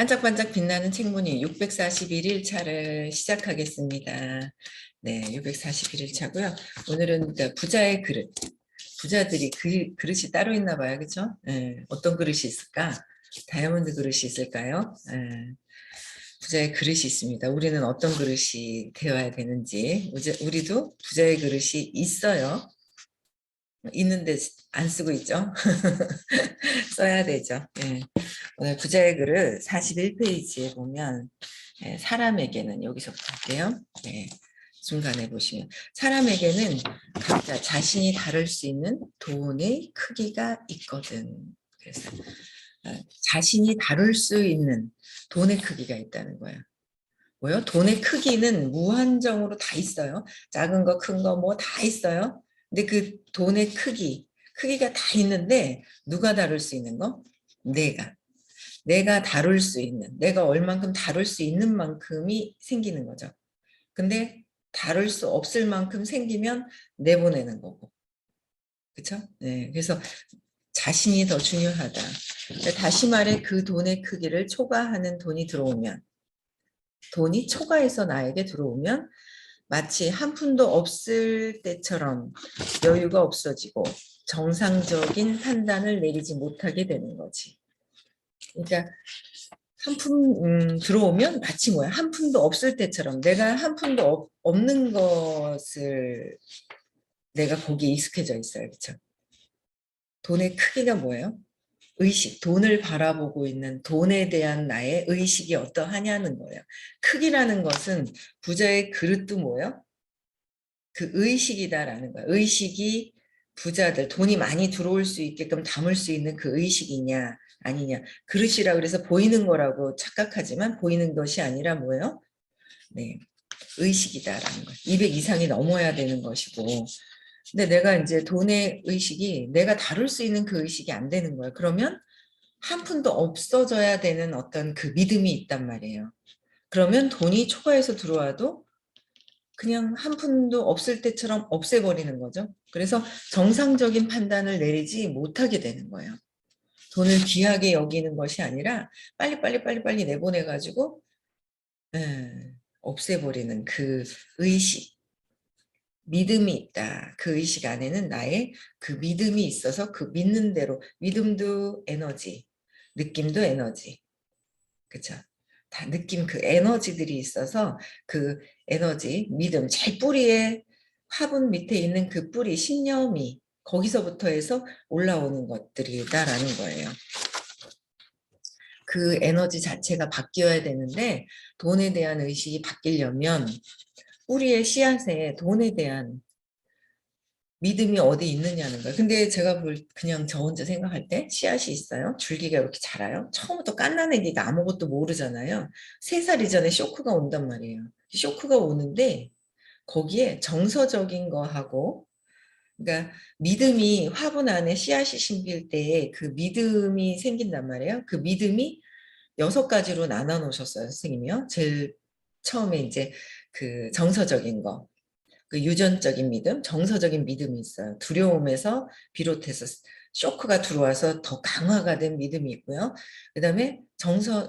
반짝반짝 빛나는 책무늬 641일 차를 시작하겠습니다. 네, 641일 차고요. 오늘은 부자의 그릇. 부자들이 그릇이 따로 있나 봐요. 그렇죠? 네, 어떤 그릇이 있을까? 다이아몬드 그릇이 있을까요? 네, 부자의 그릇이 있습니다. 우리는 어떤 그릇이 되어야 되는지. 우리도 부자의 그릇이 있어요. 있는데 안 쓰고 있죠. 써야 되죠. 예. 오늘 부자의 글을 41페이지에 보면 사람에게는 여기서부터 할게요. 네. 중간에 보시면 사람에게는 각자 자신이 다룰 수 있는 돈의 크기가 있거든. 그래서 자신이 다룰 수 있는 돈의 크기가 있다는 거예요. 뭐요? 돈의 크기는 무한정으로 다 있어요. 작은 거, 큰 거 뭐 다 있어요. 근데 그 돈의 크기가 다 있는데 누가 다룰 수 있는 거? 내가 다룰 수 있는, 내가 얼만큼 다룰 수 있는 만큼이 생기는 거죠. 근데 다룰 수 없을 만큼 생기면 내보내는 거고. 그렇죠? 네, 그래서 자신이 더 중요하다. 다시 말해 그 돈의 크기를 초과하는 돈이 들어오면, 돈이 초과해서 나에게 들어오면 마치 한 푼도 없을 때처럼 여유가 없어지고 정상적인 판단을 내리지 못하게 되는 거지. 그러니까 한 푼 들어오면 마치 뭐야? 한 푼도 없을 때처럼 내가 한 푼도 없는 것을 내가 거기에 익숙해져 있어요. 그렇죠? 돈의 크기가 뭐예요? 의식, 돈을 바라보고 있는 돈에 대한 나의 의식이 어떠하냐는 거예요. 크기라는 것은 부자의 그릇도 뭐예요? 그 의식이다라는 거예요. 의식이 부자들, 돈이 많이 들어올 수 있게끔 담을 수 있는 그 의식이냐 아니냐. 그릇이라 그래서 보이는 거라고 착각하지만 보이는 것이 아니라 뭐예요? 네, 의식이다라는 거예요. 200 이상이 넘어야 되는 것이고. 근데 내가 이제 돈의 의식이 내가 다룰 수 있는 그 의식이 안 되는 거예요. 그러면 한 푼도 없어져야 되는 어떤 그 믿음이 있단 말이에요. 그러면 돈이 초과해서 들어와도 그냥 한 푼도 없을 때처럼 없애버리는 거죠. 그래서 정상적인 판단을 내리지 못하게 되는 거예요. 돈을 귀하게 여기는 것이 아니라 빨리 내보내가지고 없애버리는 그 의식, 믿음이 있다. 그 의식 안에는 나의 그 믿음이 있어서 그 믿는 대로, 믿음도 에너지, 느낌도 에너지, 그쵸? 다 느낌 그 에너지들이 있어서 그 에너지, 믿음, 제일 뿌리에 화분 밑에 있는 그 뿌리, 신념이 거기서부터 해서 올라오는 것들이다라는 거예요. 그 에너지 자체가 바뀌어야 되는데 돈에 대한 의식이 바뀌려면 뿌리의 씨앗에 돈에 대한 믿음이 어디 있느냐는 거예요. 근데 제가 그냥 저 혼자 생각할 때 씨앗이 있어요. 줄기가 이렇게 자라요. 처음부터 갓난 애기가 아무것도 모르잖아요. 3살 이전에 쇼크가 온단 말이에요. 쇼크가 오는데 거기에 정서적인 거하고 그러니까 믿음이 화분 안에 씨앗이 심길 때 그 믿음이 생긴단 말이에요. 그 믿음이 6가지로 나눠 놓으셨어요, 선생님이요. 제일 처음에 이제 그 정서적인 거, 그 유전적인 믿음, 정서적인 믿음이 있어요. 두려움에서 비롯해서 쇼크가 들어와서 더 강화가 된 믿음이 있고요. 그다음에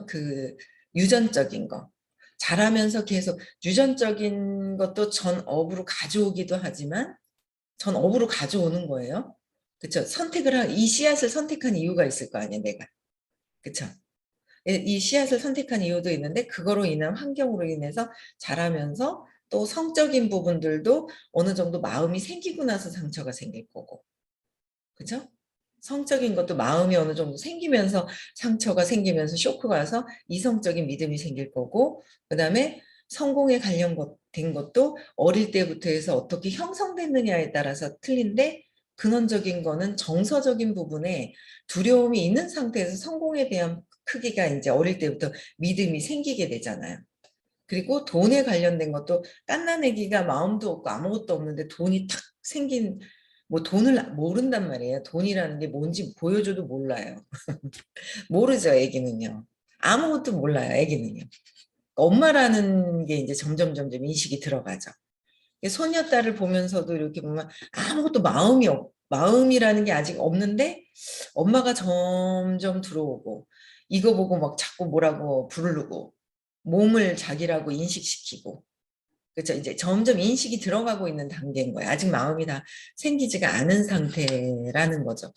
그 유전적인 거. 자라면서 계속 유전적인 것도 전업으로 가져오기도 하지만 전업으로 가져오는 거예요. 그렇죠? 이 씨앗을 선택한 이유가 있을 거 아니에요, 내가. 그렇죠? 이 씨앗을 선택한 이유도 있는데 그거로 인한 환경으로 인해서 자라면서 또 성적인 부분들도 어느 정도 마음이 생기고 나서 상처가 생길 거고. 그죠? 성적인 것도 마음이 어느 정도 생기면서 상처가 생기면서 쇼크가 와서 이성적인 믿음이 생길 거고 그다음에 성공에 관련된 것도 어릴 때부터 해서 어떻게 형성됐느냐에 따라서 틀린데 근원적인 거는 정서적인 부분에 두려움이 있는 상태에서 성공에 대한 크기가 이제 어릴 때부터 믿음이 생기게 되잖아요. 그리고 돈에 관련된 것도 갓난아기가 마음도 없고 아무것도 없는데 돈이 탁 생긴 뭐 돈을 모른단 말이에요. 돈이라는 게 뭔지 보여줘도 몰라요. 모르죠, 애기는요. 아무것도 몰라요, 애기는요. 엄마라는 게 이제 점점 인식이 들어가죠. 소녀딸을 보면서도 이렇게 보면 아무것도 마음이 마음이라는 게 아직 없는데 엄마가 점점 들어오고 이거 보고 막 자꾸 뭐라고 부르고 몸을 자기라고 인식시키고 그렇죠. 이제 점점 인식이 들어가고 있는 단계인 거예요. 아직 마음이 다 생기지가 않은 상태라는 거죠.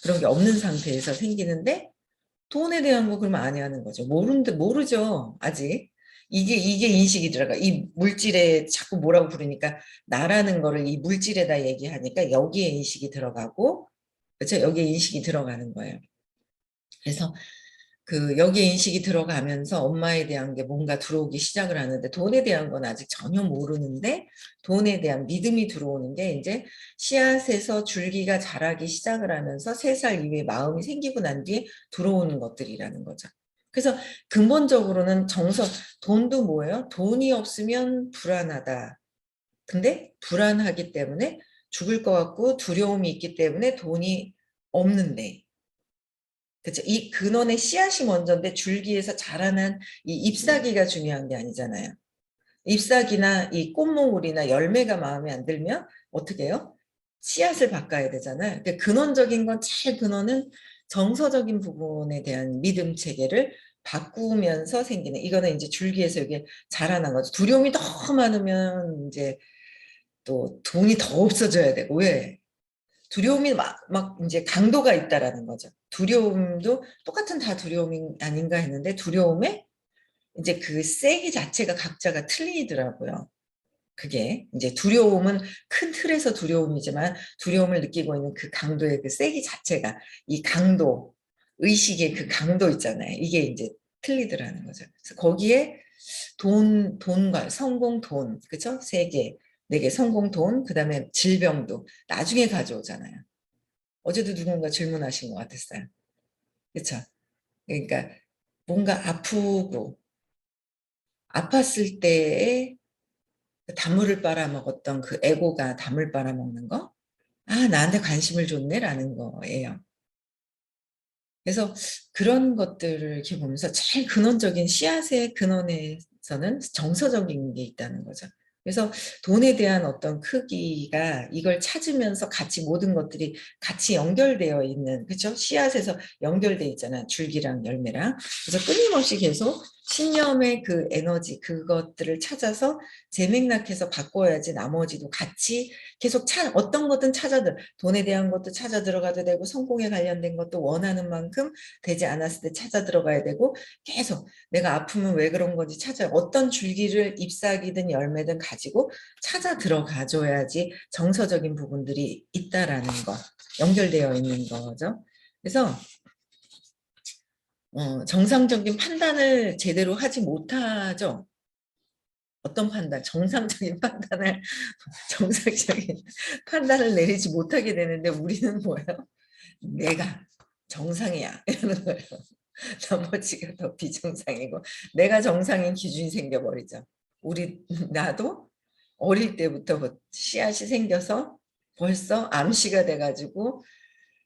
그런 게 없는 상태에서 생기는데 돈에 대한 거 그러면 안 해야 하는 거죠. 모르죠. 아직. 이게 인식이 들어가. 이 물질에 자꾸 뭐라고 부르니까 나라는 거를 이 물질에다 얘기하니까 여기에 인식이 들어가고 그렇죠. 여기에 인식이 들어가는 거예요. 그래서 그 여기에 인식이 들어가면서 엄마에 대한 게 뭔가 들어오기 시작을 하는데 돈에 대한 건 아직 전혀 모르는데 돈에 대한 믿음이 들어오는 게 이제 씨앗에서 줄기가 자라기 시작을 하면서 3살 이후에 마음이 생기고 난 뒤에 들어오는 것들이라는 거죠. 그래서 근본적으로는 돈도 뭐예요? 돈이 없으면 불안하다. 근데 불안하기 때문에 죽을 것 같고 두려움이 있기 때문에 돈이 없는데 그렇죠. 이 근원의 씨앗이 먼저인데 줄기에서 자라난 이 잎사귀가 중요한 게 아니잖아요. 잎사귀나 이 꽃몽울이나 열매가 마음에 안 들면 어떻게 해요? 씨앗을 바꿔야 되잖아요. 근데 근원적인 건 제일 근원은 정서적인 부분에 대한 믿음 체계를 바꾸면서 생기는 이거는 이제 줄기에서 이게 자라난 거죠. 두려움이 너무 많으면 이제 또 돈이 더 없어져야 되고 왜? 두려움이 막 이제 강도가 있다라는 거죠. 두려움도 똑같은 다 두려움이 아닌가 했는데 두려움에 이제 그 세기 자체가 각자가 틀리더라고요. 그게 이제 두려움은 큰 틀에서 두려움이지만 두려움을 느끼고 있는 그 강도의 그 세기 자체가 이 강도, 의식의 그 강도 있잖아요. 이게 이제 틀리더라는 거죠. 그래서 거기에 돈과 성공, 돈, 그쵸? 3개, 4개, 성공, 돈, 그 다음에 질병도 나중에 가져오잖아요. 어제도 누군가 질문하신 것 같았어요. 그쵸? 그러니까 뭔가 아프고 아팠을 때에 단물을 빨아먹었던 그 에고가 단물 빨아먹는 거? 아, 나한테 관심을 줬네라는 거예요. 그래서 그런 것들을 이렇게 보면서 제일 근원적인 씨앗의 근원에서는 정서적인 게 있다는 거죠. 그래서 돈에 대한 어떤 크기가 이걸 찾으면서 같이 모든 것들이 같이 연결되어 있는 그렇죠? 씨앗에서 연결되어 있잖아. 줄기랑 열매랑. 그래서 끊임없이 계속 신념의 그 에너지 그것들을 찾아서 재맥락해서 바꿔야지 나머지도 같이 계속 어떤 것든 돈에 대한 것도 찾아 들어가도 되고 성공에 관련된 것도 원하는 만큼 되지 않았을 때 찾아 들어가야 되고 계속 내가 아프면 왜 그런 건지 어떤 줄기를 잎사귀든 열매든 가지고 찾아 들어가 줘야지 정서적인 부분들이 있다라는 거 연결되어 있는 거죠. 그래서 정상적인 판단을 제대로 하지 못하죠. 어떤 판단, 정상적인 판단을 내리지 못하게 되는데 우리는 뭐예요? 내가 정상이야 이러는 거예요. 나머지가 더 비정상이고 내가 정상인 기준이 생겨버리죠. 나도 어릴 때부터 씨앗이 생겨서 벌써 암시가 돼가지고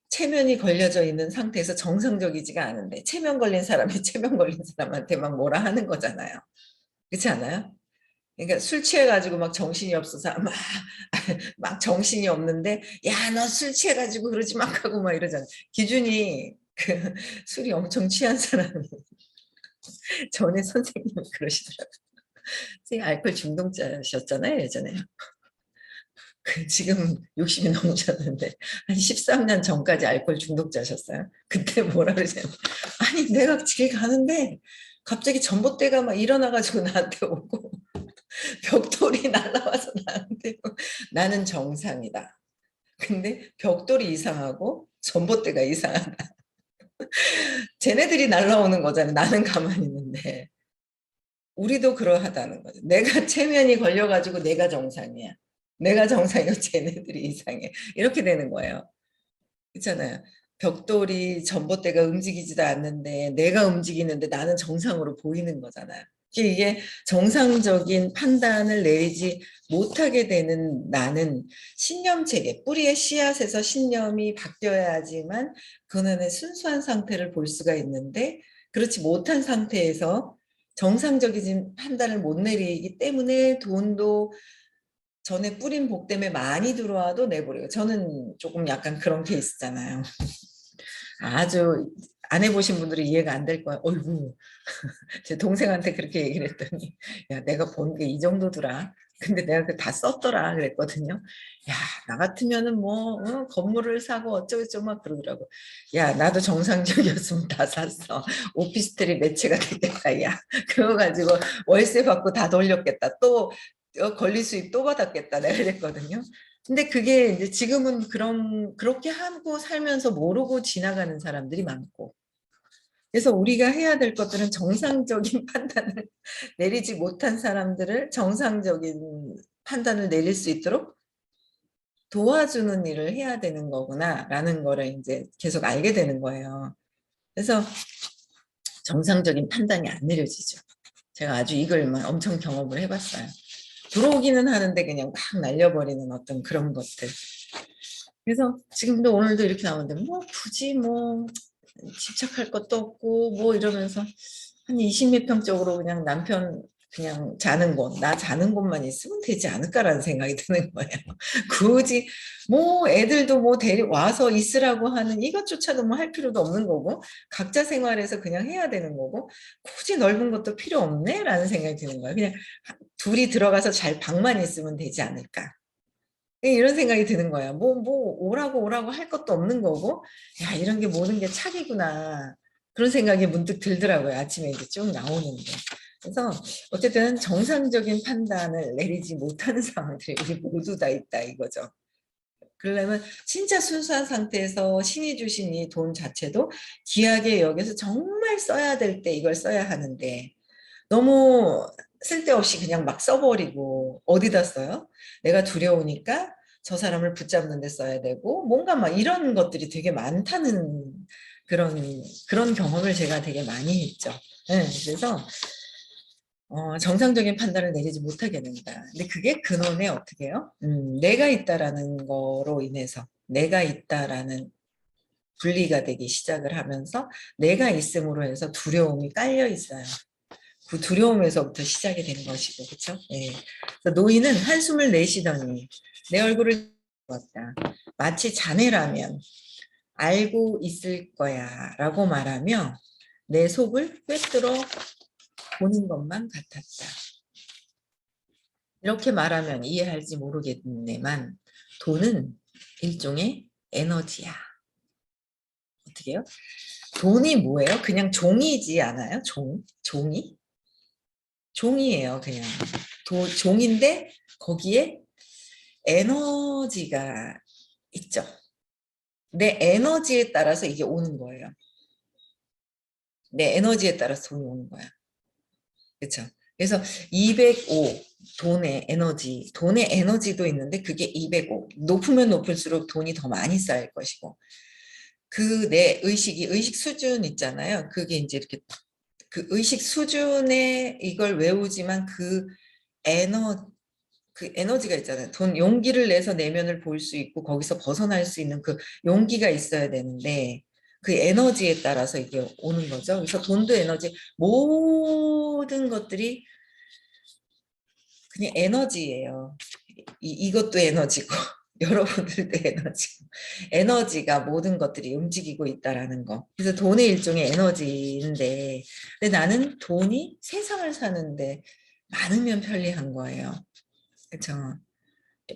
체면이 걸려져 있는 상태에서 정상적이지가 않은데 체면 걸린 사람이 체면 걸린 사람한테 막 뭐라 하는 거잖아요. 그렇지 않아요? 그러니까 술 취해가지고 막 정신이 없어서 막 정신이 없는데 야 너 술 취해가지고 그러지 막 하고 막 이러잖아. 기준이 그 술이 엄청 취한 사람이 전에 선생님이 그러시더라고요. 선생님 알코올 중독자셨잖아요 예전에. 지금 60이 넘으셨는데 한 13년 전까지 알코올 중독자셨어요. 그때 뭐라 그러세요? 아니 내가 길 가는데 갑자기 전봇대가 막 일어나가지고 나한테 오고 벽돌이 날라와서 나한테 나는 정상이다. 근데 벽돌이 이상하고 전봇대가 이상하다. 쟤네들이 날라오는 거잖아요. 나는 가만히 있는데. 우리도 그러하다는 거죠. 내가 체면이 걸려가지고 내가 정상이야. 내가 정상이고 쟤네들이 이상해. 이렇게 되는 거예요. 그렇잖아요. 벽돌이 전봇대가 움직이지도 않는데 내가 움직이는데 나는 정상으로 보이는 거잖아요. 이게 정상적인 판단을 내리지 못하게 되는 나는 신념체계, 뿌리의 씨앗에서 신념이 바뀌어야지만 그는 순수한 상태를 볼 수가 있는데 그렇지 못한 상태에서 정상적인 판단을 못 내리기 때문에 돈도 전에 뿌린 복 때문에 많이 들어와도 내버려요. 저는 조금 약간 그런 케이스잖아요. 아주 안 해보신 분들은 이해가 안 될 거야. 어이구, 제 동생한테 그렇게 얘기를 했더니, 야, 내가 본 게 이 정도더라. 근데 내가 그 다 썼더라. 그랬거든요. 야, 나 같으면은 뭐, 건물을 사고 어쩌고저쩌고 막 그러더라고. 야, 나도 정상적이었으면 다 샀어. 오피스텔이 매체가 됐겠다. 야, 그거 가지고 월세 받고 다 돌렸겠다. 또, 권리 수입 또 받았겠다. 내가 그랬거든요. 근데 그게 이제 지금은 그렇게 하고 살면서 모르고 지나가는 사람들이 많고. 그래서 우리가 해야 될 것들은 정상적인 판단을 내리지 못한 사람들을 정상적인 판단을 내릴 수 있도록 도와주는 일을 해야 되는 거구나라는 거를 이제 계속 알게 되는 거예요. 그래서 정상적인 판단이 안 내려지죠. 제가 아주 이걸 엄청 경험을 해봤어요. 들어오기는 하는데 그냥 막 날려버리는 어떤 그런 것들. 그래서 지금도 오늘도 이렇게 나오는데 뭐 굳이 뭐 집착할 것도 없고 뭐 이러면서 한 20몇 평 쪽으로 그냥 남편 그냥 자는 곳, 나 자는 곳만 있으면 되지 않을까라는 생각이 드는 거예요. 굳이 뭐 애들도 뭐 와서 있으라고 하는 이것조차도 뭐 할 필요도 없는 거고 각자 생활에서 그냥 해야 되는 거고 굳이 넓은 것도 필요 없네라는 생각이 드는 거예요. 그냥 둘이 들어가서 잘 방만 있으면 되지 않을까. 이런 생각이 드는 거예요. 오라고 할 것도 없는 거고, 야, 이런 게 모든 게 착이구나. 그런 생각이 문득 들더라고요. 아침에 이제 쭉 나오는데. 그래서 어쨌든 정상적인 판단을 내리지 못하는 상황들이 우리 모두 다 있다 이거죠. 그러려면 진짜 순수한 상태에서 신이 주신 이 돈 자체도 귀하게 여기서 정말 써야 될 때 이걸 써야 하는데 너무 쓸데없이 그냥 막 써버리고 어디다 써요? 내가 두려우니까 저 사람을 붙잡는 데 써야 되고 뭔가 막 이런 것들이 되게 많다는 그런 경험을 제가 되게 많이 했죠. 네, 그래서 정상적인 판단을 내리지 못하게 됩니다. 근데 그게 근원에 어떻게 해요? 내가 있다라는 거로 인해서 내가 있다라는 분리가 되기 시작을 하면서 내가 있음으로 해서 두려움이 깔려 있어요. 그 두려움에서부터 시작이 되는 것이고, 그렇죠? 예. 노인은 한숨을 내쉬더니 내 얼굴을 봤다. 마치 자네라면 알고 있을 거야라고 말하며 내 속을 꿰뚫어 보는 것만 같았다. 이렇게 말하면 이해할지 모르겠네만 돈은 일종의 에너지야. 어떻게 해요? 돈이 뭐예요? 그냥 종이지 않아요? 종이? 종이에요, 그냥. 종인데 거기에 에너지가 있죠. 내 에너지에 따라서 이게 오는 거예요. 내 에너지에 따라서 돈이 오는 거야. 그렇죠? 그래서 205 돈의 에너지도 있는데 그게 205 높으면 높을수록 돈이 더 많이 쌓일 것이고 그 내 의식 수준 있잖아요. 그게 이제 이렇게 그 의식 수준에 이걸 외우지만 그 에너지가 있잖아요. 용기를 내서 내면을 볼 수 있고 거기서 벗어날 수 있는 그 용기가 있어야 되는데 그 에너지에 따라서 이게 오는 거죠. 그래서 돈도 에너지, 모든 것들이 그냥 에너지예요. 이것도 에너지고 여러분들도 에너지고 에너지가 모든 것들이 움직이고 있다라는 거. 그래서 돈의 일종의 에너지인데 근데 나는 돈이 세상을 사는데 많으면 편리한 거예요. 그렇죠?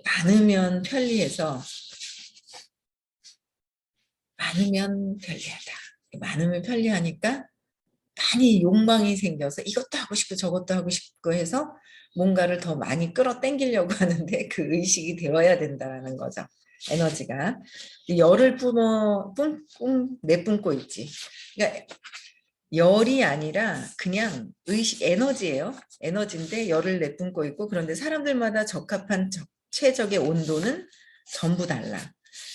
많으면 편리해서 많으면 편리하다. 많으면 편리하니까 많이 욕망이 생겨서 이것도 하고 싶고 저것도 하고 싶고 해서 뭔가를 더 많이 끌어당기려고 하는데 그 의식이 되어야 된다는 거죠. 에너지가. 열을 내뿜고 있지. 그러니까 열이 아니라 그냥 의식 에너지예요. 에너지인데 열을 내뿜고 있고 그런데 사람들마다 적합한 최적의 온도는 전부 달라.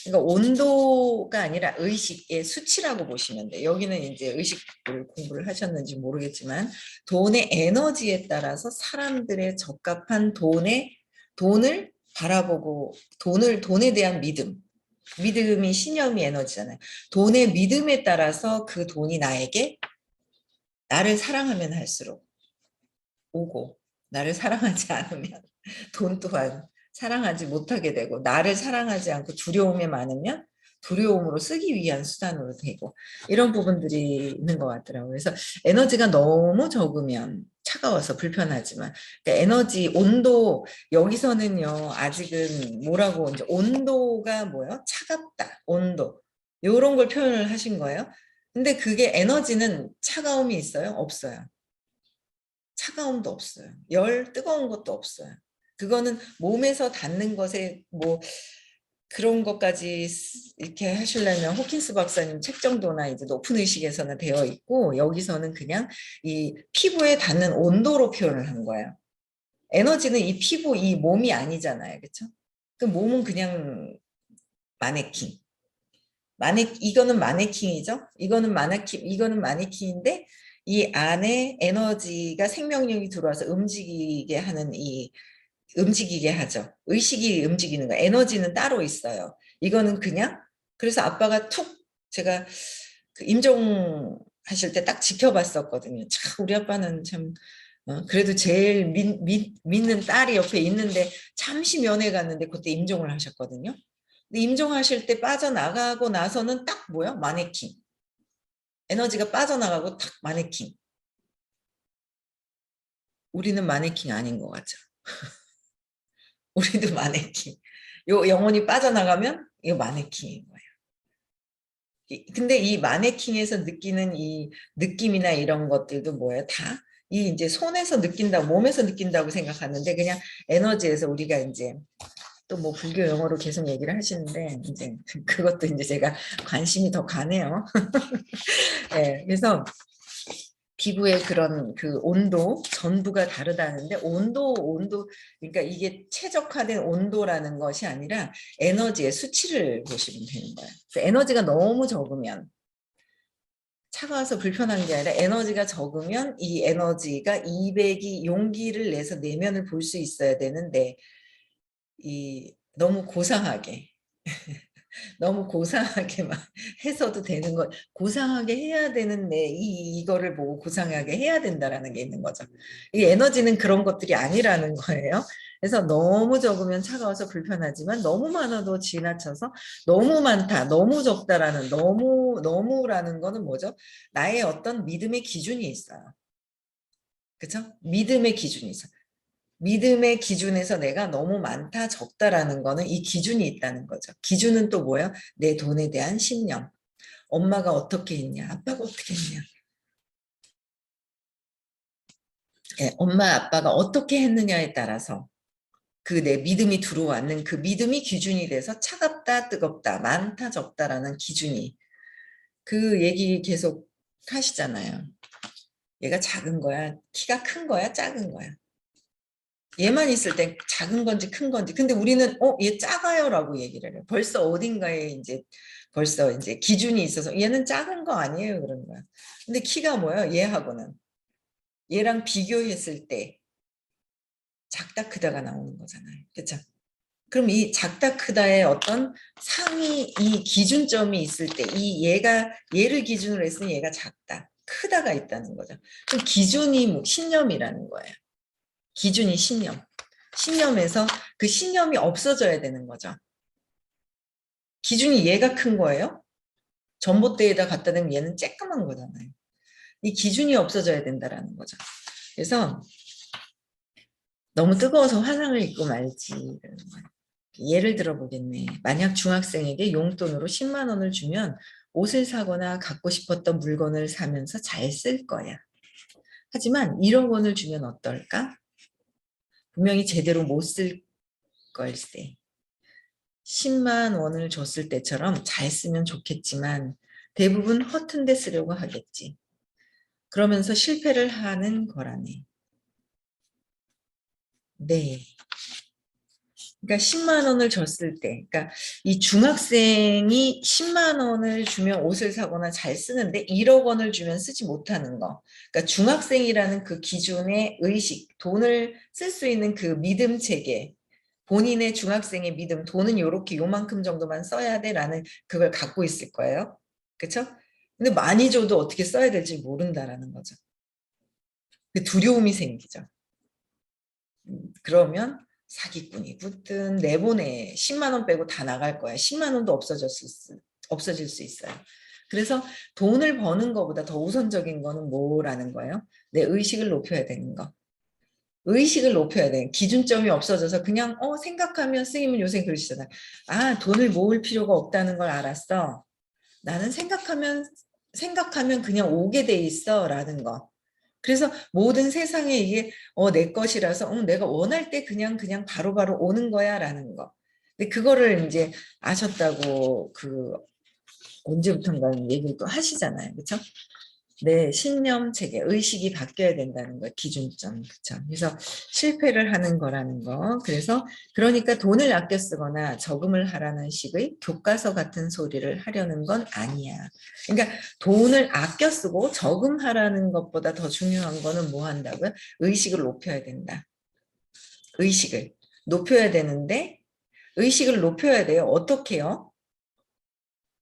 그러니까 온도가 아니라 의식의 수치라고 보시면 돼요. 여기는 이제 의식을 공부를 하셨는지 모르겠지만 돈의 에너지에 따라서 사람들의 적합한 돈을 바라보고 돈에 대한 믿음이 신념이 에너지잖아요. 돈의 믿음에 따라서 그 돈이 나를 사랑하면 할수록 오고 나를 사랑하지 않으면 돈 또한 사랑하지 못하게 되고 나를 사랑하지 않고 두려움에 많으면 두려움으로 쓰기 위한 수단으로 되고 이런 부분들이 있는 것 같더라고요. 그래서 에너지가 너무 적으면 차가워서 불편하지만 그러니까 에너지 온도 여기서는요 아직은 뭐라고 이제 온도가 뭐예요? 차갑다 온도 이런 걸 표현을 하신 거예요. 근데 그게 에너지는 차가움이 있어요? 없어요. 차가움도 없어요. 열 뜨거운 것도 없어요. 그거는 몸에서 닿는 것에 뭐 그런 것까지 이렇게 하시려면 호킨스 박사님 책 정도나 이제 높은 의식에서는 되어 있고 여기서는 그냥 이 피부에 닿는 온도로 표현을 한 거예요. 에너지는 이 피부, 이 몸이 아니잖아요. 그렇죠? 그 몸은 그냥 마네킹. 이거는 마네킹이죠. 이거는 마네킹인데 이 안에 에너지가 생명력이 들어와서 움직이게 하는 움직이게 하죠. 의식이 움직이는 거. 에너지는 따로 있어요. 이거는 그냥 그래서 아빠가 툭 제가 그 임종하실 때 딱 지켜봤었거든요. 참 우리 아빠는 참 그래도 제일 믿는 딸이 옆에 있는데 잠시 면회 갔는데 그때 임종을 하셨거든요. 근데 임종하실 때 빠져나가고 나서는 딱 뭐야? 마네킹. 에너지가 빠져나가고 딱 마네킹. 우리는 마네킹 아닌 것 같죠. 우리도 마네킹. 요 영혼이 빠져나가면 이거 마네킹인 거예요. 근데 이 마네킹에서 느끼는 이 느낌이나 이런 것들도 뭐예요? 다 이 이제 손에서 느낀다고 몸에서 느낀다고 생각하는데 그냥 에너지에서 우리가 이제 또 뭐 불교 용어로 계속 얘기를 하시는데 이제 그것도 이제 제가 관심이 더 가네요. 네, 그래서 피부의 그런 그 온도 전부가 다르다는데 온도 그러니까 이게 최적화된 온도라는 것이 아니라 에너지의 수치를 보시면 되는 거예요. 에너지가 너무 적으면 차가워서 불편한 게 아니라 에너지가 적으면 이 에너지가 200이 용기를 내서 내면을 볼 수 있어야 되는데 이 너무 고상하게 너무 고상하게 막 해서도 되는 거 고상하게 해야 되는데 이거를 보고 고상하게 해야 된다라는 게 있는 거죠. 이 에너지는 그런 것들이 아니라는 거예요. 그래서 너무 적으면 차가워서 불편하지만 너무 많아도 지나쳐서 너무 많다, 너무 적다라는 너무라는 거는 뭐죠? 나의 어떤 믿음의 기준이 있어요. 그렇죠? 믿음의 기준이 있어요. 믿음의 기준에서 내가 너무 많다, 적다라는 거는 이 기준이 있다는 거죠. 기준은 또 뭐예요? 내 돈에 대한 신념. 엄마가 어떻게 했냐, 아빠가 어떻게 했냐. 예, 엄마, 아빠가 어떻게 했느냐에 따라서 그 내 믿음이 들어왔는 그 믿음이 기준이 돼서 차갑다, 뜨겁다, 많다, 적다라는 기준이 그 얘기 계속 하시잖아요. 얘가 작은 거야, 키가 큰 거야, 작은 거야. 얘만 있을 땐 작은 건지 큰 건지. 근데 우리는 얘 작아요라고 얘기를 해요. 벌써 어딘가에 이제 벌써 이제 기준이 있어서 얘는 작은 거 아니에요 그런 거야. 근데 키가 뭐야? 얘하고는 얘랑 비교했을 때 작다 크다가 나오는 거잖아요. 그렇죠? 그럼 이 작다 크다의 어떤 상위 이 기준점이 있을 때 이 얘를 기준으로 했으니 얘가 작다 크다가 있다는 거죠. 그럼 기준이 뭐 신념이라는 거예요. 기준이 신념. 신념에서 그 신념이 없어져야 되는 거죠. 기준이 얘가 큰 거예요. 전봇대에다 갖다 대면 얘는 쬐끄만 거잖아요. 이 기준이 없어져야 된다라는 거죠. 그래서 너무 뜨거워서 화상을 입고 말지. 예를 들어 보겠네. 만약 중학생에게 용돈으로 10만 원을 주면 옷을 사거나 갖고 싶었던 물건을 사면서 잘 쓸 거야. 하지만 1억 원을 주면 어떨까? 분명히 제대로 못 쓸 걸세. 10만 원을 줬을 때처럼 잘 쓰면 좋겠지만 대부분 허튼 데 쓰려고 하겠지. 그러면서 실패를 하는 거라네. 네. 그러니까 10만 원을 줬을 때, 그러니까 이 중학생이 10만 원을 주면 옷을 사거나 잘 쓰는데 1억 원을 주면 쓰지 못하는 거. 그러니까 중학생이라는 그 기준의 의식, 돈을 쓸 수 있는 그 믿음 체계, 본인의 중학생의 믿음, 돈은 요만큼 정도만 써야 돼라는 그걸 갖고 있을 거예요. 그렇죠? 근데 많이 줘도 어떻게 써야 될지 모른다라는 거죠. 그 두려움이 생기죠. 그러면 사기꾼이 붙든 내보내 10만 원 빼고 다 나갈 거야. 10만 원도 없어질 수 있어요. 그래서 돈을 버는 것보다 더 우선적인 거는 뭐라는 거예요? 내 의식을 높여야 되는 거. 의식을 높여야 돼. 기준점이 없어져서 그냥 생각하면 스님은 요새 그러시잖아요. 아, 돈을 모을 필요가 없다는 걸 알았어. 나는 생각하면 그냥 오게 돼 있어라는 거. 그래서 모든 세상에 이게 내 것이라서 내가 원할 때 그냥 바로바로 오는 거야라는 거. 근데 그거를 이제 아셨다고 언제부턴가 얘기를 또 하시잖아요. 그렇죠? 내 신념 체계, 의식이 바뀌어야 된다는 거, 기준점. 그렇죠? 그래서 실패를 하는 거라는 거. 그래서 그러니까 돈을 아껴 쓰거나 저금을 하라는 식의 교과서 같은 소리를 하려는 건 아니야. 그러니까 돈을 아껴 쓰고 저금하라는 것보다 더 중요한 거는 뭐 한다고요? 의식을 높여야 된다. 의식을 높여야 되는데 의식을 높여야 돼요. 어떻게요?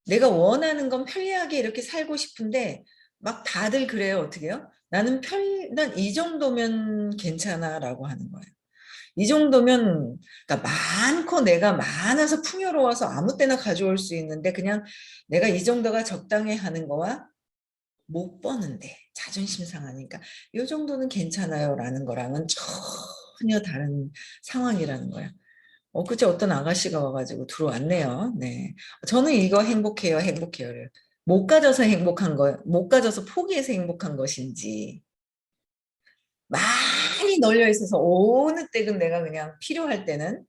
내가 원하는 건 편리하게 이렇게 살고 싶은데 막 다들 그래요. 어떻게요? 난 이 정도면 괜찮아라고 하는 거예요. 이 정도면 그러니까 많고 내가 많아서 풍요로워서 아무 때나 가져올 수 있는데 그냥 내가 이 정도가 적당해 하는 거와 못 버는데 자존심 상하니까 이 정도는 괜찮아요라는 거랑은 전혀 다른 상황이라는 거예요. 그제 어떤 아가씨가 와가지고 들어왔네요. 네. 저는 이거 행복해요, 행복해요를. 못 가져서 행복한 거, 못 가져서 포기해서 행복한 것인지, 많이 널려 있어서 어느 때든 내가 그냥 필요할 때는,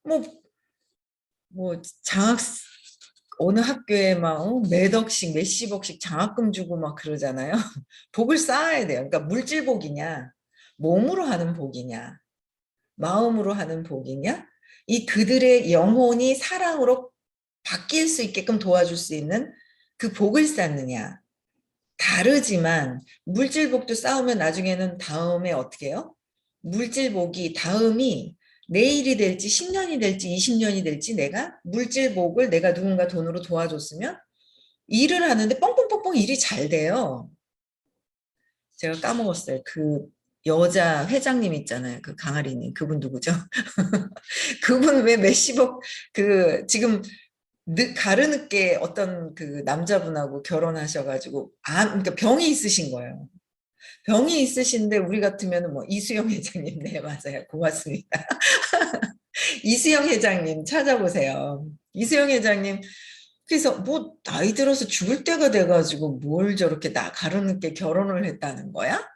뭐, 장학, 어느 학교에 막 몇 억씩, 몇십억씩 장학금 주고 막 그러잖아요. 복을 쌓아야 돼요. 그러니까 물질복이냐, 몸으로 하는 복이냐, 마음으로 하는 복이냐, 이 그들의 영혼이 사랑으로 바뀔 수 있게끔 도와줄 수 있는 그 복을 쌓느냐. 다르지만 물질복도 쌓으면 나중에는 다음에 어떻게 해요? 물질복이 다음이 내일이 될지 10년이 될지 20년이 될지 내가 물질복을 내가 누군가 돈으로 도와줬으면 일을 하는데 뻥뻥뻥뻥 일이 잘 돼요. 제가 까먹었어요. 그 여자 회장님 있잖아요. 그 강아리님. 그분 누구죠? 그분 왜 몇십억 지금 가르늦게 어떤 그 남자분하고 결혼하셔가지고 그러니까 병이 있으신 거예요. 병이 있으신데 우리 같으면 뭐 이수영 회장님 네 맞아요. 고맙습니다. 이수영 회장님 찾아보세요. 이수영 회장님 그래서 뭐 나이 들어서 죽을 때가 돼가지고 뭘 저렇게 가르늦게 결혼을 했다는 거야?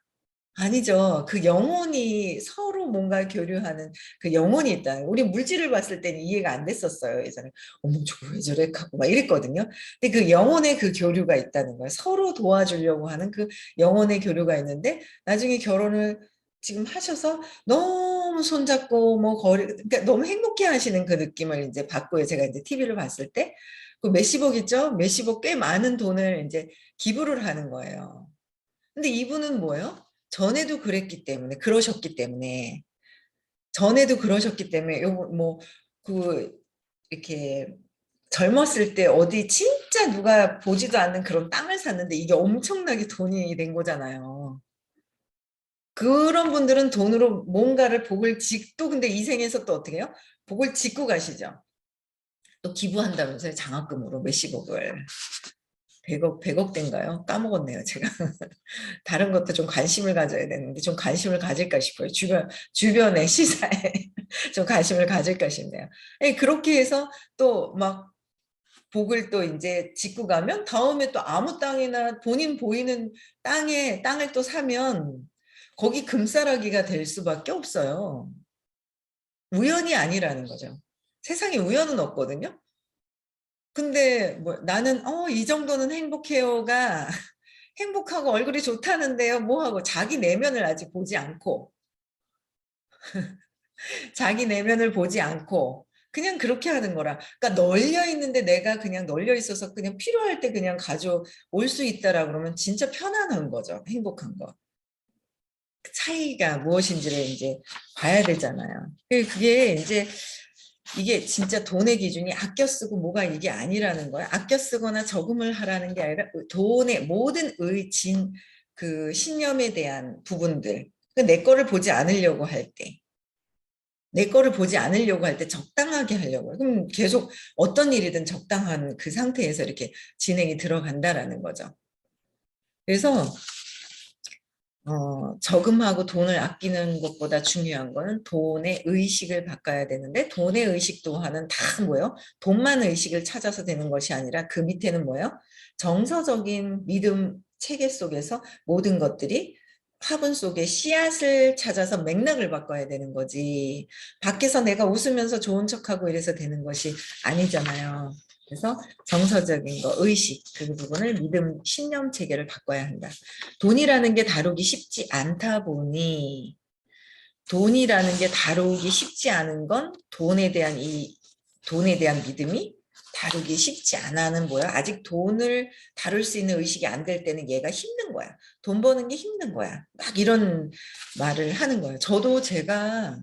아니죠. 그 영혼이 서로 뭔가 교류하는 그 영혼이 있다. 우리 물질을 봤을 때는 이해가 안 됐었어요. 예전에 어머 저거 왜 저래 하고 막 이랬거든요. 근데 그 영혼의 그 교류가 있다는 거예요. 서로 도와주려고 하는 그 영혼의 교류가 있는데 나중에 결혼을 지금 하셔서 너무 손잡고 뭐 그러니까 너무 행복해 하시는 그 느낌을 이제 받고요. 제가 이제 TV를 봤을 때 그 몇십억 있죠? 몇십억 꽤 많은 돈을 이제 기부를 하는 거예요. 근데 이분은 뭐예요? 전에도 그랬기 때문에 그러셨기 때문에 전에도 그러셨기 때문에 요거 이렇게 젊었을 때 어디 진짜 누가 보지도 않는 그런 땅을 샀는데 이게 엄청나게 돈이 된 거잖아요. 그런 분들은 돈으로 뭔가를 또 근데 이 생에서 또 어떻게 해요? 복을 짓고 가시죠. 또 기부한다면서요. 장학금으로 몇십억을. 100억 대인가요? 까먹었네요, 제가. 다른 것도 좀 관심을 가져야 되는데 좀 관심을 가질까 싶어요. 주변의 시사에 좀 관심을 가질까 싶네요. 그렇게 해서 또 막 복을 또 이제 짓고 가면 다음에 또 아무 땅이나 본인 보이는 땅을 또 사면 거기 금싸라기가 될 수밖에 없어요. 우연이 아니라는 거죠. 세상에 우연은 없거든요. 근데 뭐 나는 이 정도는 행복해요가 행복하고 얼굴이 좋다는데요. 뭐 하고 자기 내면을 아직 보지 않고 자기 내면을 보지 않고 그냥 그렇게 하는 거라. 그러니까 널려 있는데 내가 그냥 널려 있어서 그냥 필요할 때 그냥 가져올 수 있다라 그러면 진짜 편안한 거죠. 행복한 거. 그 차이가 무엇인지를 이제 봐야 되잖아요. 그게 이제 이게 진짜 돈의 기준이 아껴 쓰고 뭐가 이게 아니라는 거야. 아껴 쓰거나 저금을 하라는 게 아니라 돈의 모든 그 신념에 대한 부분들. 내 거를 보지 않으려고 할 때. 내 거를 보지 않으려고 할 때 적당하게 하려고 해요. 그럼 계속 어떤 일이든 적당한 그 상태에서 이렇게 진행이 들어간다라는 거죠. 그래서 저금하고 돈을 아끼는 것보다 중요한 거는 돈의 의식을 바꿔야 되는데, 돈의 의식 또한은 다 뭐예요? 돈만 의식을 찾아서 되는 것이 아니라 그 밑에는 뭐예요? 정서적인 믿음 체계 속에서 모든 것들이 화분 속에 씨앗을 찾아서 맥락을 바꿔야 되는 거지. 밖에서 내가 웃으면서 좋은 척하고 이래서 되는 것이 아니잖아요. 그래서 정서적인 거, 의식, 그 부분을 믿음, 신념 체계를 바꿔야 한다. 돈이라는 게 다루기 쉽지 않다 보니, 돈이라는 게 다루기 쉽지 않은 건 돈에 대한 믿음이 다루기 쉽지 않아는 뭐야? 아직 돈을 다룰 수 있는 의식이 안 될 때는 얘가 힘든 거야. 돈 버는 게 힘든 거야. 막 이런 말을 하는 거예요. 저도 제가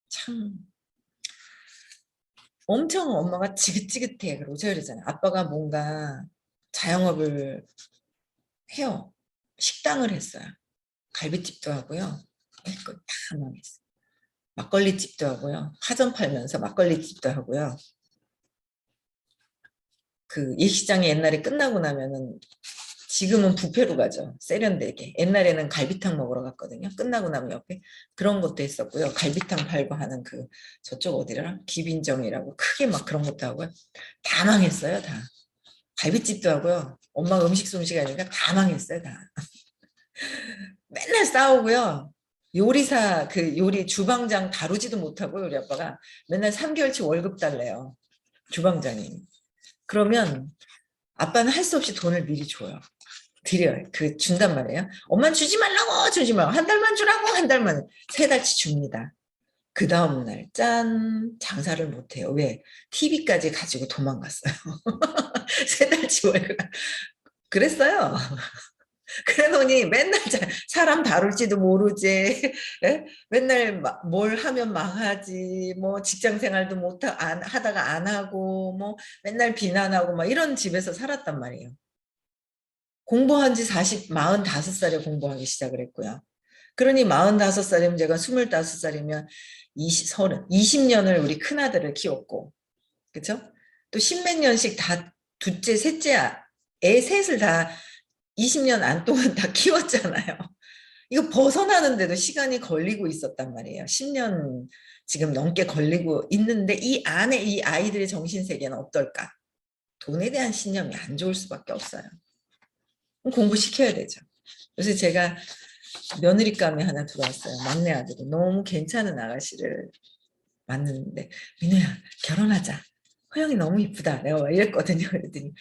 참 엄청 엄마가 지긋지긋해. 그러고 제가 그러잖아요. 아빠가 뭔가 자영업을 해요. 식당을 했어요. 갈비집도 하고요. 이거 다 망했어요. 막걸리집도 하고요. 파전 팔면서 막걸리집도 하고요. 그 예식장이 옛날에 끝나고 나면은 지금은 뷔페로 가죠. 세련되게. 옛날에는 갈비탕 먹으러 갔거든요. 끝나고 나면 옆에 그런 것도 했었고요. 갈비탕 팔고 하는 그 저쪽 어디라 기빈정이라고 크게 막 그런 것도 하고요. 다 망했어요. 다. 갈비집도 하고요. 엄마가 음식 솜씨가 아니니까 다 망했어요. 다. 맨날 싸우고요. 요리사 그 요리 주방장 다루지도 못하고 우리 아빠가 맨날 3개월치 월급 달래요. 주방장이. 그러면 아빠는 할 수 없이 돈을 미리 줘요. 드려요. 그 준단 말이에요. 엄마는 주지 말라고 주지 말고 한 달만 주라고 한 달만 3달치 줍니다. 그 다음 날 짠 장사를 못해요. 왜? TV까지 가지고 도망갔어요. 3달치 월급. 그랬어요. 그러더니 맨날 사람 다룰지도 모르지, 예? 맨날 뭘 하면 망하지, 뭐 직장 생활도 하다가 안 하고, 뭐 맨날 비난하고 막 이런 집에서 살았단 말이에요. 공부한 지 45살에 공부하기 시작을 했고요. 그러니 45살이면 제가 25살이면 20년을 우리 큰아들을 키웠고, 그쵸? 또 십몇 년씩 다 둘째, 셋째, 애 셋을 다 20년 안 동안 다 키웠잖아요. 이거 벗어나는데도 시간이 걸리고 있었단 말이에요. 10년 지금 넘게 걸리고 있는데 이 안에 이 아이들의 정신세계는 어떨까? 돈에 대한 신념이 안 좋을 수밖에 없어요. 공부시켜야 되죠. 그래서 제가 며느리감이 하나 들어왔어요. 막내 아들이 너무 괜찮은 아가씨를 만났는데 민우야 결혼하자. 호영이 너무 이쁘다. 내가 막 이랬거든요. 그랬더니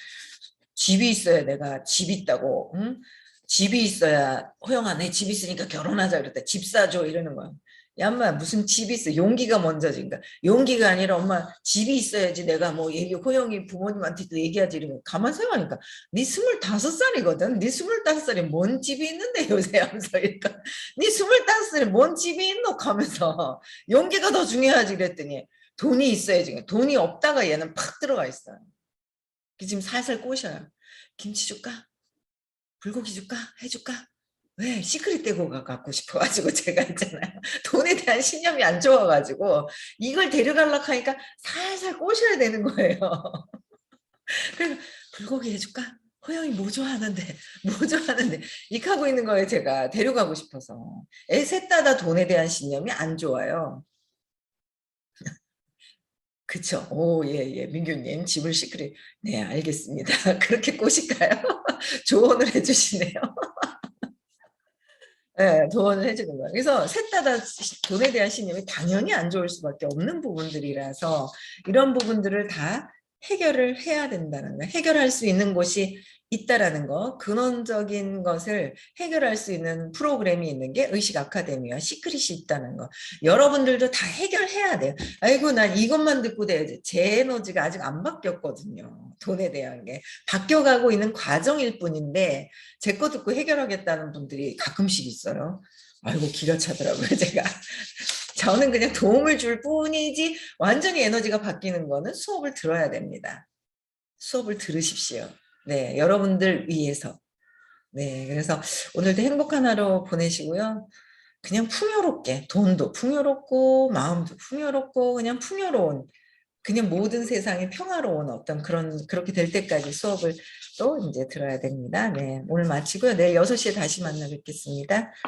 집이 있어야 내가 집 있다고. 응? 집이 있어야 호영아 내 집 있으니까 결혼하자 그랬다. 집 사줘 이러는 거야. 야 엄마 무슨 집이 있어. 용기가 먼저지. 그러니까 용기가 아니라 엄마 집이 있어야지 내가 뭐 호영이 부모님한테도 얘기하지 이러면 가만 생각하니까 네 25살이거든. 네 25살이 뭔 집이 있는데 요새 하면서 그러니까 네 25살에 뭔 집이 있노 하면서 용기가 더 중요하지 그랬더니 돈이 있어야지. 돈이 없다가 얘는 팍 들어가 있어요. 지금 살살 꼬셔요. 김치 줄까? 불고기 줄까? 해줄까? 왜? 시크릿 대고가 갖고 싶어가지고 제가 있잖아요. 돈에 대한 신념이 안 좋아가지고 이걸 데려가려고 하니까 살살 꼬셔야 되는 거예요. 그래서 불고기 해줄까? 호영이 뭐 좋아하는데 뭐 좋아하는데 이렇게 하고 있는 거예요. 제가 데려가고 싶어서. 애 셋 다 돈에 대한 신념이 안 좋아요. 그쵸. 오, 예, 예. 민규님, 집을 시크릿. 네, 알겠습니다. 그렇게 꼬실까요? 조언을 해주시네요. 네, 조언을 해주는 거예요. 그래서 셋 다 돈에 대한 신념이 당연히 안 좋을 수밖에 없는 부분들이라서 이런 부분들을 다 해결을 해야 된다는 거예요. 해결할 수 있는 곳이 있다라는 거, 근원적인 것을 해결할 수 있는 프로그램이 있는 게 의식 아카데미와 시크릿이 있다는 거. 여러분들도 다 해결해야 돼요. 아이고, 난 이것만 듣고 제 에너지가 아직 안 바뀌었거든요. 돈에 대한 게. 바뀌어가고 있는 과정일 뿐인데, 제 거 듣고 해결하겠다는 분들이 가끔씩 있어요. 아이고 기가 차더라고요 제가. 저는 그냥 도움을 줄 뿐이지 완전히 에너지가 바뀌는 거는 수업을 들어야 됩니다. 수업을 들으십시오. 네, 여러분들 위해서. 네, 그래서 오늘도 행복한 하루 보내시고요. 그냥 풍요롭게 돈도 풍요롭고 마음도 풍요롭고 그냥 풍요로운 그냥 모든 세상이 평화로운 어떤 그렇게 될 때까지 수업을 또 이제 들어야 됩니다. 네, 오늘 마치고요. 내일 6시에 다시 만나 뵙겠습니다.